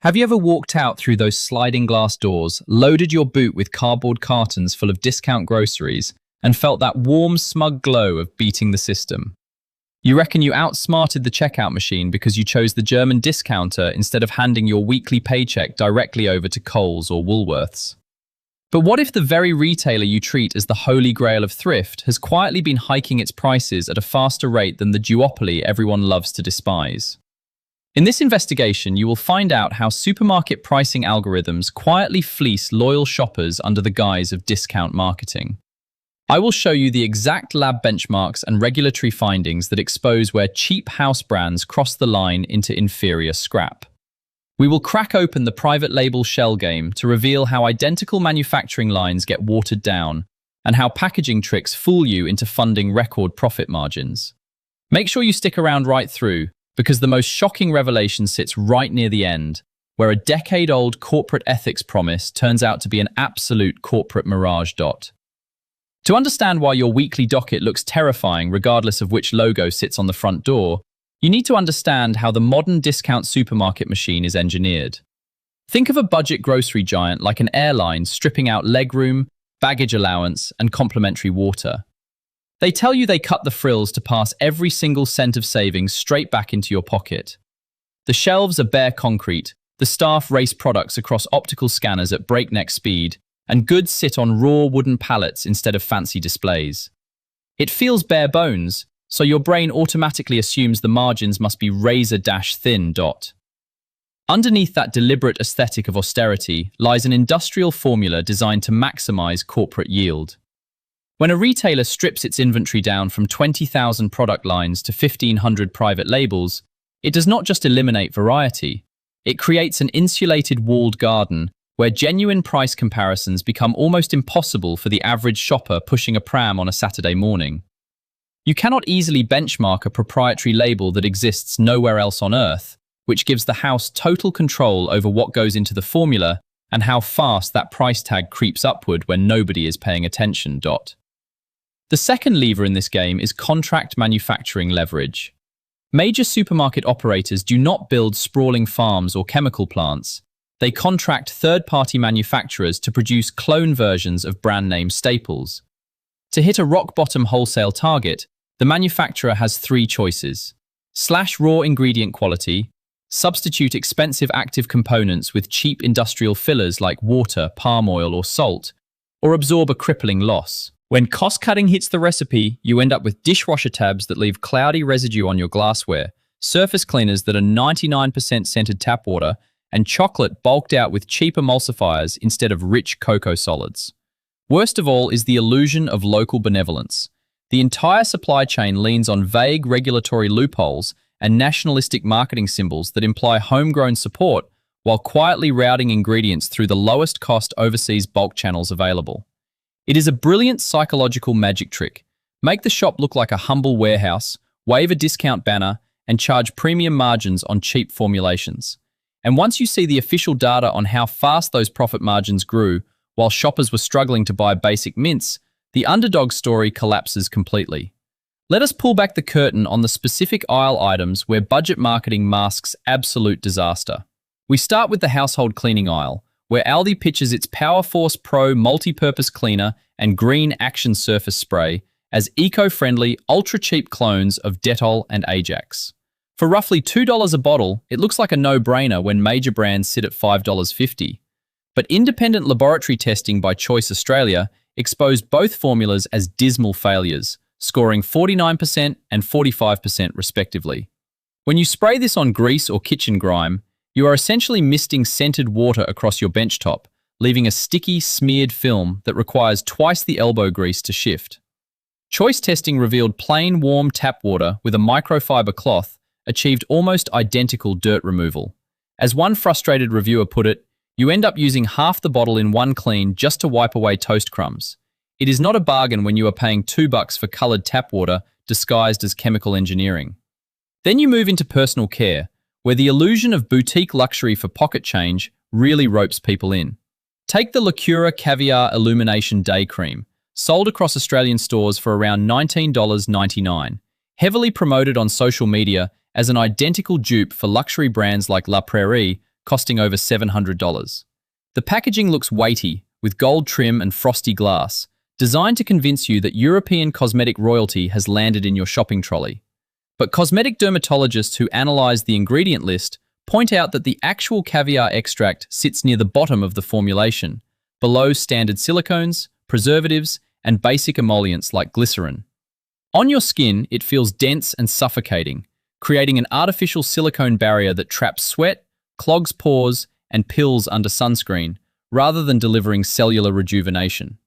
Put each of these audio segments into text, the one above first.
Have you ever walked out through those sliding glass doors, loaded your boot with cardboard cartons full of discount groceries, and felt that warm, smug glow of beating the system? You reckon you outsmarted the checkout machine because you chose the German discounter instead of handing your weekly paycheck directly over to Coles or Woolworths? But what if the very retailer you treat as the holy grail of thrift has quietly been hiking its prices at a faster rate than the duopoly everyone loves to despise? In this investigation, you will find out how supermarket pricing algorithms quietly fleece loyal shoppers under the guise of discount marketing. I will show you the exact lab benchmarks and regulatory findings that expose where cheap house brands cross the line into inferior scrap. We will crack open the private label shell game to reveal how identical manufacturing lines get watered down and how packaging tricks fool you into funding record profit margins. Make sure you stick around right through, because the most shocking revelation sits right near the end, where a decade-old corporate ethics promise turns out to be an absolute corporate mirage. To understand why your weekly docket looks terrifying regardless of which logo sits on the front door, you need to understand how the modern discount supermarket machine is engineered. Think of a budget grocery giant like an airline stripping out legroom, baggage allowance, and complimentary water. They tell you they cut the frills to pass every single cent of savings straight back into your pocket. The shelves are bare concrete, the staff race products across optical scanners at breakneck speed, and goods sit on raw wooden pallets instead of fancy displays. It feels bare bones, so your brain automatically assumes the margins must be razor-thin. Underneath that deliberate aesthetic of austerity lies an industrial formula designed to maximize corporate yield. When a retailer strips its inventory down from 20,000 product lines to 1,500 private labels, it does not just eliminate variety. It creates an insulated walled garden where genuine price comparisons become almost impossible for the average shopper pushing a pram on a Saturday morning. You cannot easily benchmark a proprietary label that exists nowhere else on Earth, which gives the house total control over what goes into the formula and how fast that price tag creeps upward when nobody is paying attention. The second lever in this game is contract manufacturing leverage. Major supermarket operators do not build sprawling farms or chemical plants. They contract third-party manufacturers to produce clone versions of brand name staples. To hit a rock-bottom wholesale target, the manufacturer has three choices: slash raw ingredient quality, substitute expensive active components with cheap industrial fillers like water, palm oil, or salt, or absorb a crippling loss. When cost-cutting hits the recipe, you end up with dishwasher tabs that leave cloudy residue on your glassware, surface cleaners that are 99% scented tap water, and chocolate bulked out with cheap emulsifiers instead of rich cocoa solids. Worst of all is the illusion of local benevolence. The entire supply chain leans on vague regulatory loopholes and nationalistic marketing symbols that imply homegrown support while quietly routing ingredients through the lowest-cost overseas bulk channels available. It is a brilliant psychological magic trick. Make the shop look like a humble warehouse, wave a discount banner, and charge premium margins on cheap formulations. And once you see the official data on how fast those profit margins grew while shoppers were struggling to buy basic mints, the underdog story collapses completely. Let us pull back the curtain on the specific aisle items where budget marketing masks absolute disaster. We start with the household cleaning aisle, where ALDI pitches its PowerForce Pro multi-purpose cleaner and green action surface spray as eco-friendly, ultra-cheap clones of Dettol and Ajax. For roughly $2 a bottle, it looks like a no-brainer when major brands sit at $5.50. But independent laboratory testing by Choice Australia exposed both formulas as dismal failures, scoring 49% and 45% respectively. When you spray this on grease or kitchen grime, you are essentially misting scented water across your benchtop, leaving a sticky, smeared film that requires twice the elbow grease to shift. Choice testing revealed plain, warm tap water with a microfiber cloth achieved almost identical dirt removal. As one frustrated reviewer put it, you end up using half the bottle in one clean just to wipe away toast crumbs. It is not a bargain when you are paying $2 for colored tap water disguised as chemical engineering. Then you move into personal care, where the illusion of boutique luxury for pocket change really ropes people in. Take the Lacura Caviar Illumination Day Cream, sold across Australian stores for around $19.99, heavily promoted on social media as an identical dupe for luxury brands like La Prairie, costing over $700. The packaging looks weighty, with gold trim and frosty glass, designed to convince you that European cosmetic royalty has landed in your shopping trolley. But cosmetic dermatologists who analyze the ingredient list point out that the actual caviar extract sits near the bottom of the formulation, below standard silicones, preservatives, and basic emollients like glycerin. On your skin, it feels dense and suffocating, creating an artificial silicone barrier that traps sweat, clogs pores, and pills under sunscreen, rather than delivering cellular rejuvenation.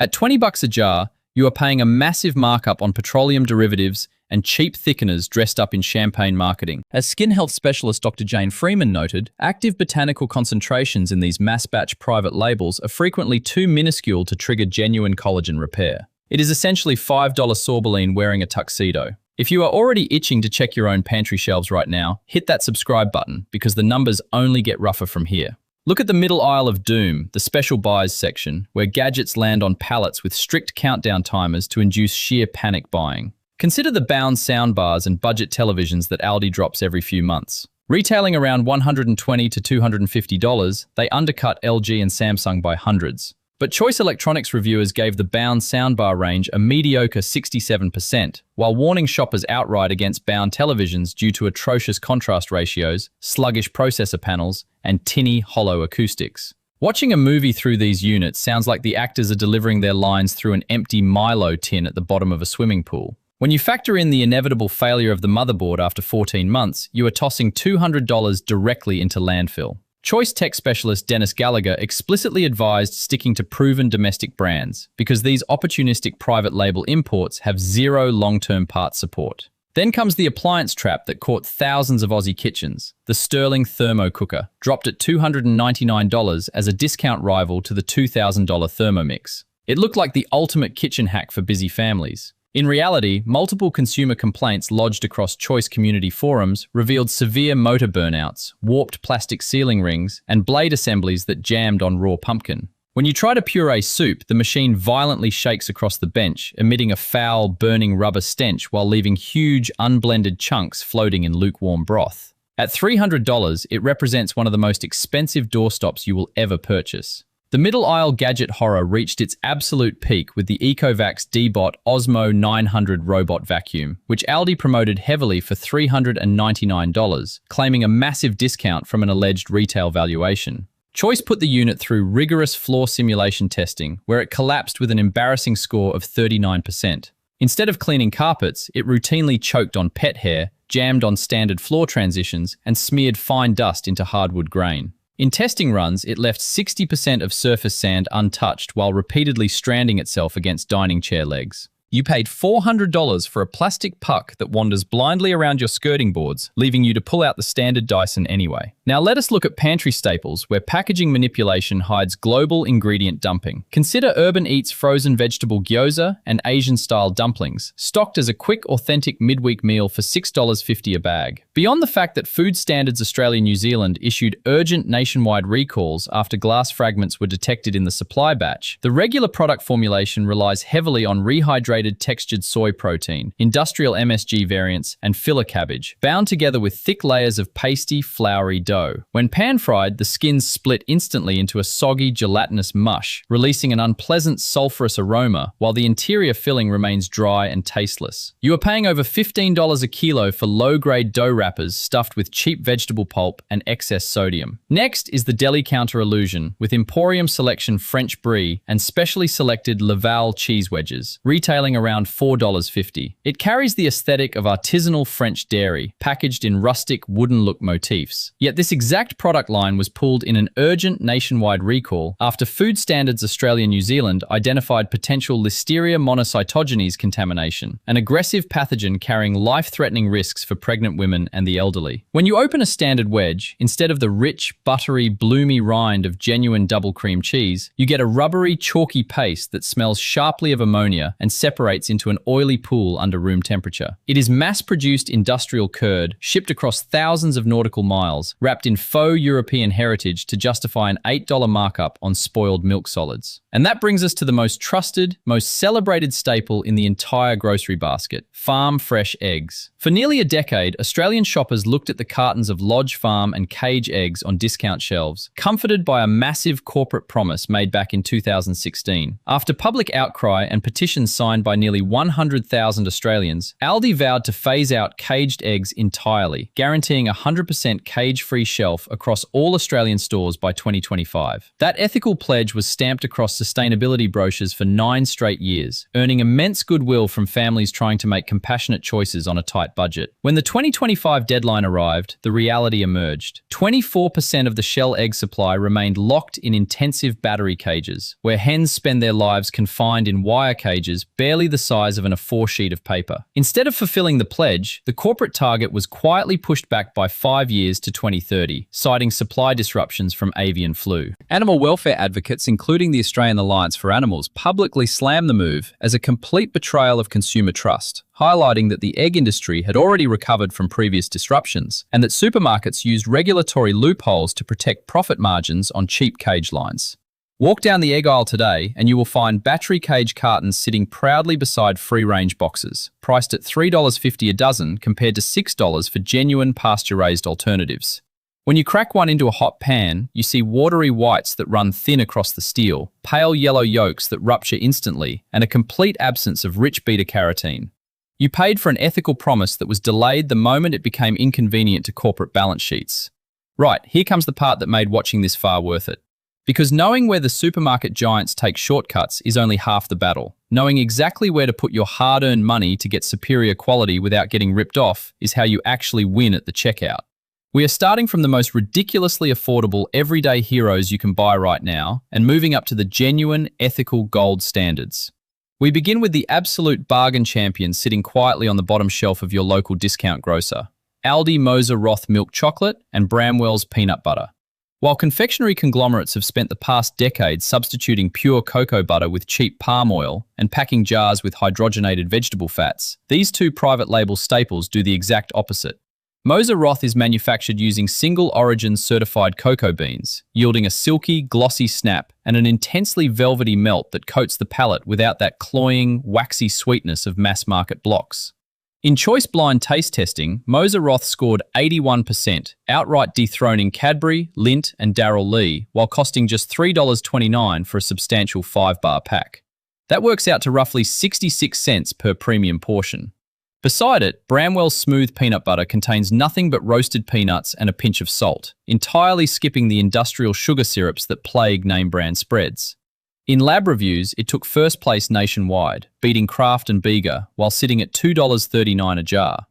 At $20 a jar, you are paying a massive markup on petroleum derivatives and cheap thickeners dressed up in champagne marketing. As skin health specialist Dr. Jane Freeman noted, active botanical concentrations in these mass-batch private labels are frequently too minuscule to trigger genuine collagen repair. It is essentially $5 sorbolene wearing a tuxedo. If you are already itching to check your own pantry shelves right now, hit that subscribe button because the numbers only get rougher from here. Look at the middle aisle of doom, the special buys section, where gadgets land on pallets with strict countdown timers to induce sheer panic buying. Consider the Bound soundbars and budget televisions that ALDI drops every few months. Retailing around $120 to $250, they undercut LG and Samsung by hundreds. But Choice Electronics reviewers gave the Bound soundbar range a mediocre 67%, while warning shoppers outright against Bound televisions due to atrocious contrast ratios, sluggish processor panels, and tinny, hollow acoustics. Watching a movie through these units sounds like the actors are delivering their lines through an empty Milo tin at the bottom of a swimming pool. When you factor in the inevitable failure of the motherboard after 14 months, you are tossing $200 directly into landfill. Choice tech specialist Dennis Gallagher explicitly advised sticking to proven domestic brands because these opportunistic private label imports have zero long-term part support. Then comes the appliance trap that caught thousands of Aussie kitchens, the Sterling Thermo Cooker, dropped at $299 as a discount rival to the $2,000 Thermomix. It looked like the ultimate kitchen hack for busy families. In reality, multiple consumer complaints lodged across Choice community forums revealed severe motor burnouts, warped plastic sealing rings, and blade assemblies that jammed on raw pumpkin. When you try to puree soup, the machine violently shakes across the bench, emitting a foul, burning rubber stench while leaving huge, unblended chunks floating in lukewarm broth. At $300, it represents one of the most expensive doorstops you will ever purchase. The middle aisle gadget horror reached its absolute peak with the Ecovacs D-Bot Osmo 900 robot vacuum, which ALDI promoted heavily for $399, claiming a massive discount from an alleged retail valuation. Choice put the unit through rigorous floor simulation testing, where it collapsed with an embarrassing score of 39%. Instead of cleaning carpets, it routinely choked on pet hair, jammed on standard floor transitions, and smeared fine dust into hardwood grain. In testing runs, it left 60% of surface sand untouched while repeatedly stranding itself against dining chair legs. You paid $400 for a plastic puck that wanders blindly around your skirting boards, leaving you to pull out the standard Dyson anyway. Now let us look at pantry staples, where packaging manipulation hides global ingredient dumping. Consider Urban Eats frozen vegetable gyoza and Asian-style dumplings, stocked as a quick, authentic midweek meal for $6.50 a bag. Beyond the fact that Food Standards Australia-New Zealand issued urgent nationwide recalls after glass fragments were detected in the supply batch, the regular product formulation relies heavily on rehydrated textured soy protein, industrial MSG variants, and filler cabbage, bound together with thick layers of pasty, floury dough. When pan-fried, the skins split instantly into a soggy, gelatinous mush, releasing an unpleasant sulfurous aroma, while the interior filling remains dry and tasteless. You are paying over $15 a kilo for low-grade dough wrappers stuffed with cheap vegetable pulp and excess sodium. Next is the deli counter illusion, with Emporium Selection French Brie and specially selected Laval cheese wedges, retailing around $4.50. It carries the aesthetic of artisanal French dairy, packaged in rustic, wooden-look motifs. Yet this exact product line was pulled in an urgent nationwide recall after Food Standards Australia-New Zealand identified potential Listeria monocytogenes contamination, an aggressive pathogen carrying life-threatening risks for pregnant women and the elderly. When you open a standard wedge, instead of the rich, buttery, bloomy rind of genuine double cream cheese, you get a rubbery, chalky paste that smells sharply of ammonia and separates into an oily pool under room temperature. It is mass-produced industrial curd, shipped across thousands of nautical miles, wrapped in faux European heritage to justify an $8 markup on spoiled milk solids. And that brings us to the most trusted, most celebrated staple in the entire grocery basket: farm fresh eggs. For nearly a decade, Australian shoppers looked at the cartons of Lodge Farm and Cage eggs on discount shelves, comforted by a massive corporate promise made back in 2016. After public outcry and petitions signed by nearly 100,000 Australians, ALDI vowed to phase out caged eggs entirely, guaranteeing a 100% cage-free shelf across all Australian stores by 2025. That ethical pledge was stamped across sustainability brochures for 9 straight years, earning immense goodwill from families trying to make compassionate choices on a tight budget. When the 2025 deadline arrived, the reality emerged. 24% of the shell egg supply remained locked in intensive battery cages, where hens spend their lives confined in wire cages barely the size of an A4 sheet of paper. Instead of fulfilling the pledge, the corporate target was quietly pushed back by 5 years to 2030, citing supply disruptions from avian flu. Animal welfare advocates, including the Australian Alliance for Animals, publicly slammed the move as a complete betrayal of consumer trust, highlighting that the egg industry had already recovered from previous disruptions and that supermarkets used regulatory loopholes to protect profit margins on cheap cage lines. Walk down the egg aisle today and you will find battery cage cartons sitting proudly beside free-range boxes, priced at $3.50 a dozen compared to $6 for genuine pasture-raised alternatives. When you crack one into a hot pan, you see watery whites that run thin across the steel, pale yellow yolks that rupture instantly, and a complete absence of rich beta-carotene. You paid for an ethical promise that was delayed the moment it became inconvenient to corporate balance sheets. Right, here comes the part that made watching this far worth it. Because knowing where the supermarket giants take shortcuts is only half the battle. Knowing exactly where to put your hard-earned money to get superior quality without getting ripped off is how you actually win at the checkout. We are starting from the most ridiculously affordable everyday heroes you can buy right now and moving up to the genuine, ethical gold standards. We begin with the absolute bargain champions sitting quietly on the bottom shelf of your local discount grocer: ALDI Moser Roth milk chocolate and Bramwell's peanut butter. While confectionery conglomerates have spent the past decade substituting pure cocoa butter with cheap palm oil and packing jars with hydrogenated vegetable fats, these two private label staples do the exact opposite. Moser Roth is manufactured using single-origin certified cocoa beans, yielding a silky, glossy snap and an intensely velvety melt that coats the palate without that cloying, waxy sweetness of mass-market blocks. In choice blind taste testing, Moser Roth scored 81%, outright dethroning Cadbury, Lindt and Darrell Lea, while costing just $3.29 for a substantial 5-bar pack. That works out to roughly 66 cents per premium portion. Beside it, Bramwell's smooth peanut butter contains nothing but roasted peanuts and a pinch of salt, entirely skipping the industrial sugar syrups that plague name-brand spreads. In lab reviews, it took first place nationwide, beating Kraft and Bega, while sitting at $2.39 a jar.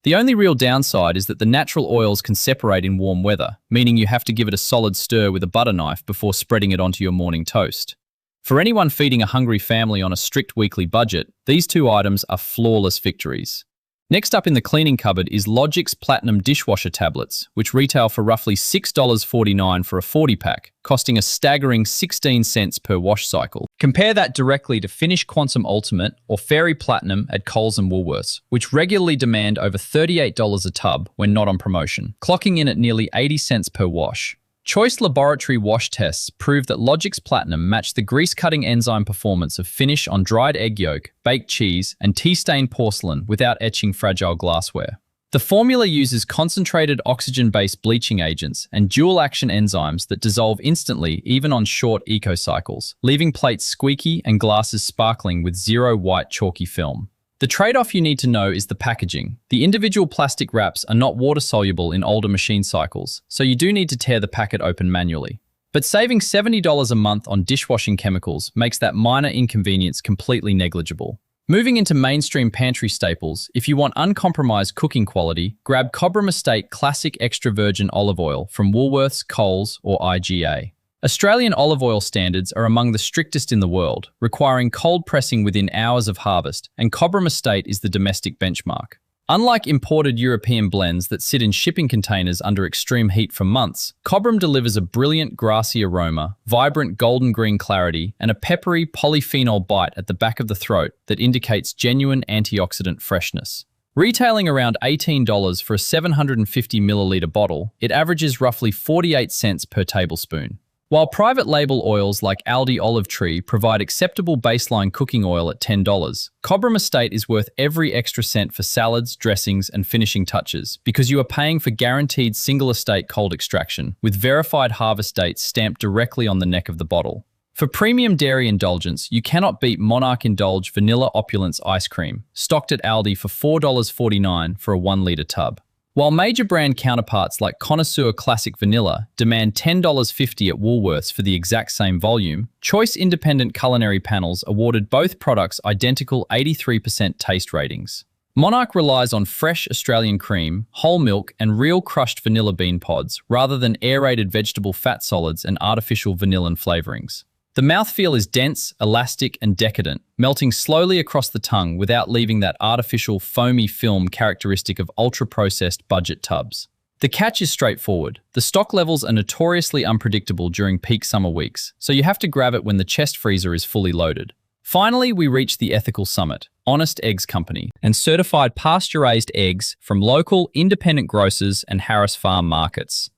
The only real downside is that the natural oils can separate in warm weather, meaning you have to give it a solid stir with a butter knife before spreading it onto your morning toast. For anyone feeding a hungry family on a strict weekly budget, these two items are flawless victories. Next up in the cleaning cupboard is Logic's Platinum dishwasher tablets, which retail for roughly $6.49 for a 40-pack, costing a staggering 16 cents per wash cycle. Compare that directly to Finish Quantum Ultimate or Fairy Platinum at Coles and Woolworths, which regularly demand over $38 a tub when not on promotion, clocking in at nearly 80 cents per wash. Choice laboratory wash tests prove that Logic's Platinum matched the grease-cutting enzyme performance of Finish on dried egg yolk, baked cheese, and tea-stained porcelain without etching fragile glassware. The formula uses concentrated oxygen-based bleaching agents and dual-action enzymes that dissolve instantly even on short eco-cycles, leaving plates squeaky and glasses sparkling with zero white chalky film. The trade-off you need to know is the packaging. The individual plastic wraps are not water-soluble in older machine cycles, so you do need to tear the packet open manually. But saving $70 a month on dishwashing chemicals makes that minor inconvenience completely negligible. Moving into mainstream pantry staples, if you want uncompromised cooking quality, grab Cobram Estate Classic Extra Virgin Olive Oil from Woolworths, Coles, or IGA. Australian olive oil standards are among the strictest in the world, requiring cold pressing within hours of harvest, and Cobram Estate is the domestic benchmark. Unlike imported European blends that sit in shipping containers under extreme heat for months, Cobram delivers a brilliant grassy aroma, vibrant golden green clarity, and a peppery polyphenol bite at the back of the throat that indicates genuine antioxidant freshness. Retailing around $18 for a 750 milliliter bottle, it averages roughly 48 cents per tablespoon. While private label oils like ALDI olive tree provide acceptable baseline cooking oil at $10, Cobram Estate is worth every extra cent for salads, dressings, and finishing touches because you are paying for guaranteed single estate cold extraction with verified harvest dates stamped directly on the neck of the bottle. For premium dairy indulgence, you cannot beat Monarch Indulge Vanilla Opulence Ice Cream, stocked at ALDI for $4.49 for a 1-litre tub. While major brand counterparts like Connoisseur Classic Vanilla demand $10.50 at Woolworths for the exact same volume, Choice Independent Culinary Panels awarded both products identical 83% taste ratings. Monarch relies on fresh Australian cream, whole milk, and real crushed vanilla bean pods rather than aerated vegetable fat solids and artificial vanillin flavorings. The mouthfeel is dense, elastic, and decadent, melting slowly across the tongue without leaving that artificial foamy film characteristic of ultra-processed budget tubs. The catch is straightforward. The stock levels are notoriously unpredictable during peak summer weeks, so you have to grab it when the chest freezer is fully loaded. Finally, we reach the ethical summit, Honest Eggs Company, and certified pasture-raised eggs from local independent grocers and Harris Farm markets.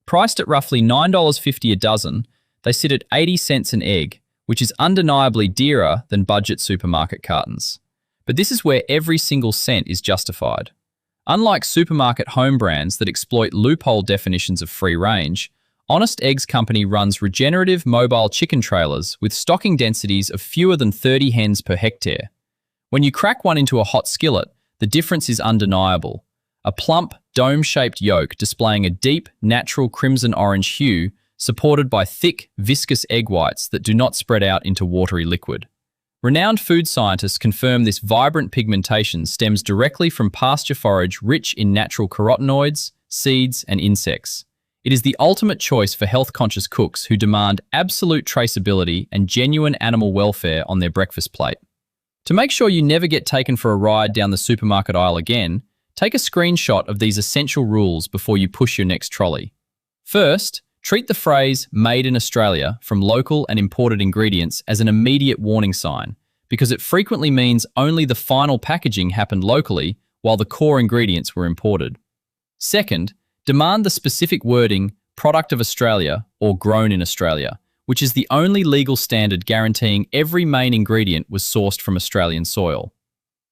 Priced at roughly $9.50 a dozen, they sit at 80 cents an egg, which is undeniably dearer than budget supermarket cartons. But this is where every single cent is justified. Unlike supermarket home brands that exploit loophole definitions of free range, Honest Eggs Company runs regenerative mobile chicken trailers with stocking densities of fewer than 30 hens per hectare. When you crack one into a hot skillet, the difference is undeniable. A plump, dome-shaped yolk displaying a deep, natural crimson-orange hue supported by thick, viscous egg whites that do not spread out into watery liquid. Renowned food scientists confirm this vibrant pigmentation stems directly from pasture forage rich in natural carotenoids, seeds, and insects. It is the ultimate choice for health-conscious cooks who demand absolute traceability and genuine animal welfare on their breakfast plate. To make sure you never get taken for a ride down the supermarket aisle again, take a screenshot of these essential rules before you push your next trolley. First, treat the phrase "Made in Australia" from local and imported ingredients as an immediate warning sign, because it frequently means only the final packaging happened locally while the core ingredients were imported. Second, demand the specific wording "Product of Australia" or "Grown in Australia," which is the only legal standard guaranteeing every main ingredient was sourced from Australian soil.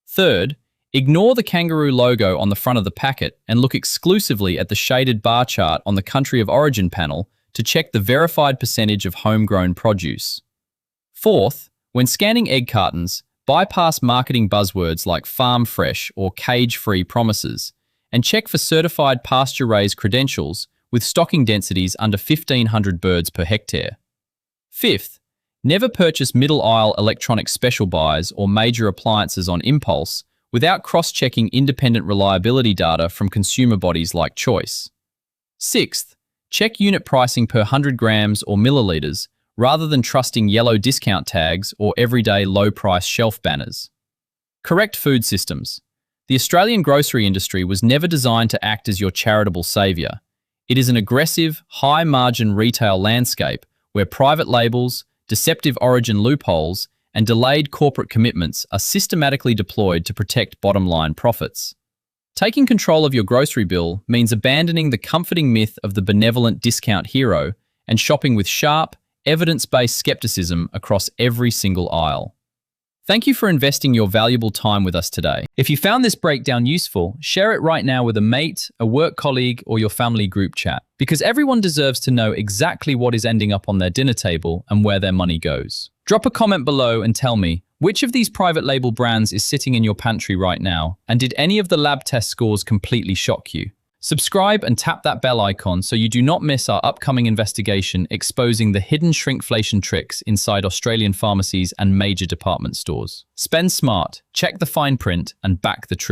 Third, ignore the kangaroo logo on the front of the packet and look exclusively at the shaded bar chart on the country of origin panel to check the verified percentage of homegrown produce. Fourth, when scanning egg cartons, bypass marketing buzzwords like farm fresh or cage-free promises and check for certified pasture-raised credentials with stocking densities under 1,500 birds per hectare. Fifth, never purchase middle aisle electronic special buys or major appliances on impulse without cross-checking independent reliability data from consumer bodies like Choice. Sixth, check unit pricing per 100 grams or milliliters rather than trusting yellow discount tags or everyday low-price shelf banners. Correct food systems. The Australian grocery industry was never designed to act as your charitable saviour. It is an aggressive, high-margin retail landscape where private labels, deceptive origin loopholes, and delayed corporate commitments are systematically deployed to protect bottom-line profits. Taking control of your grocery bill means abandoning the comforting myth of the benevolent discount hero and shopping with sharp, evidence-based skepticism across every single aisle. Thank you for investing your valuable time with us today. If you found this breakdown useful, share it right now with a mate, a work colleague, or your family group chat, because everyone deserves to know exactly what is ending up on their dinner table and where their money goes. Drop a comment below and tell me, which of these private label brands is sitting in your pantry right now, and did any of the lab test scores completely shock you? Subscribe and tap that bell icon so you do not miss our upcoming investigation exposing the hidden shrinkflation tricks inside Australian pharmacies and major department stores. Spend smart, check the fine print, and back the truth.